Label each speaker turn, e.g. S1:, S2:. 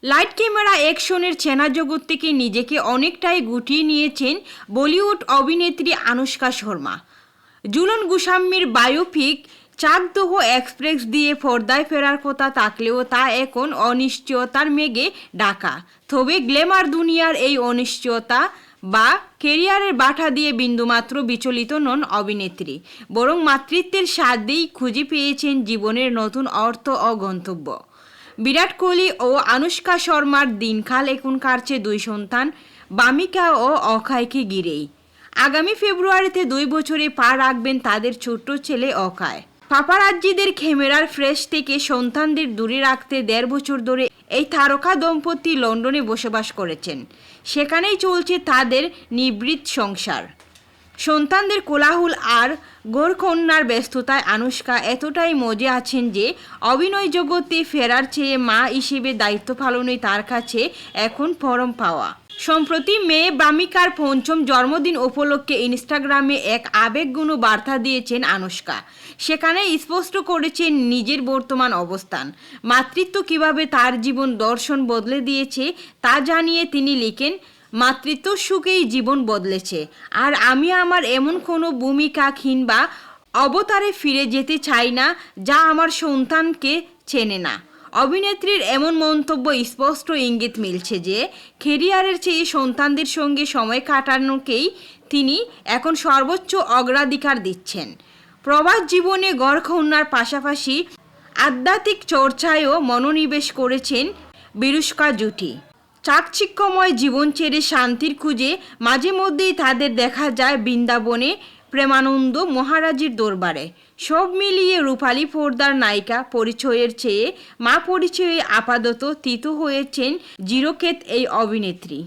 S1: Light camera অ্যাকশনের চেনা জগৎ থেকে নিজেকে অনেকটাই গুটিয়ে নিয়েছেন বলিউড অভিনেত্রী আনুশকা শর্মা। ঝুলন গোস্বামীর বায়োপিক চাকদহ এক্সপ্রেস দিয়ে পর্দায় ফেরার কথা থাকলেও তা এখন অনিশ্চয়তার মেঘে ঢাকা। তবে গ্ল্যামার দুনিয়ার এই অনিশ্চয়তা বা কেরিয়ারের বাধা দিয়ে বিন্দুমাত্র বিচলিত নন অভিনেত্রী, বরং মাতৃত্বের স্বাদেই খুঁজে পেয়েছেন জীবনের নতুন অর্থ ও গন্তব্য। বিরাট কোহলি ও আনুশকা শর্মার দিনকাল এখন কাটছে দুই সন্তান বামিকা ও অক্ষয়কে ঘিরেই। আগামী ফেব্রুয়ারিতে 2 বছরে পা রাখবেন তাদের ছোট্ট ছেলে অক্ষয়। পাপারাজ্জিদের ক্যামেরার ফ্রেশ থেকে সন্তানদের দূরে রাখতে 1.5 বছর ধরে এই তারকা দম্পতি লন্ডনে বসবাস করেছেন। সেখানেই চলছে তাদের নিভৃত সংসার। সন্তানদের কোলাহল আর ঘরকন্যার ব্যস্ততায় আনুশকা এতটাই মজে আছেন যে অভিনয় জগতে ফেরার চেয়ে মা হিসেবে দায়িত্ব পালনই তার কাছে এখন পরম পাওয়া। সম্প্রতি মেয়ে বামিকার 5ম জন্মদিন উপলক্ষে ইনস্টাগ্রামে এক আবেগঘন বার্তা দিয়েছেন আনুশকা। সেখানে স্পষ্ট করেছেন নিজের বর্তমান অবস্থান, মাতৃত্ব কিভাবে তার জীবন দর্শন বদলে দিয়েছে তা জানিয়ে তিনি লিখেন, মাতৃত্ব সুখেই জীবন বদলেছে, আর আমি আমার এমন কোনো ভূমিকা কিংবা অবতারে ফিরে যেতে চাই না যা আমার সন্তানকে চেনে না। অভিনেত্রীর এমন মন্তব্য স্পষ্ট ইঙ্গিত মিলছে যে ক্যারিয়ারের চেয়ে সন্তানদের সঙ্গে সময় কাটানোকেই তিনি এখন সর্বোচ্চ অগ্রাধিকার দিচ্ছেন। প্রবাস জীবনে ঘরকন্যার পাশাপাশি আধ্যাত্মিক চর্চায়ও মনোনিবেশ করেছেন বিরুষ্কা জুটি। চাকচিক্যময় জীবন ছেড়ে শান্তির খুঁজে মাঝে মধ্যেই তাদের দেখা যায় বৃন্দাবনে প্রেমানন্দ মহারাজের দরবারে। সব মিলিয়ে রূপালী পর্দার নায়িকা পরিচয়ের চেয়ে মা পরিচয়ে আপাতত তিত হয়েছেন চিরকেত এই অভিনেত্রী।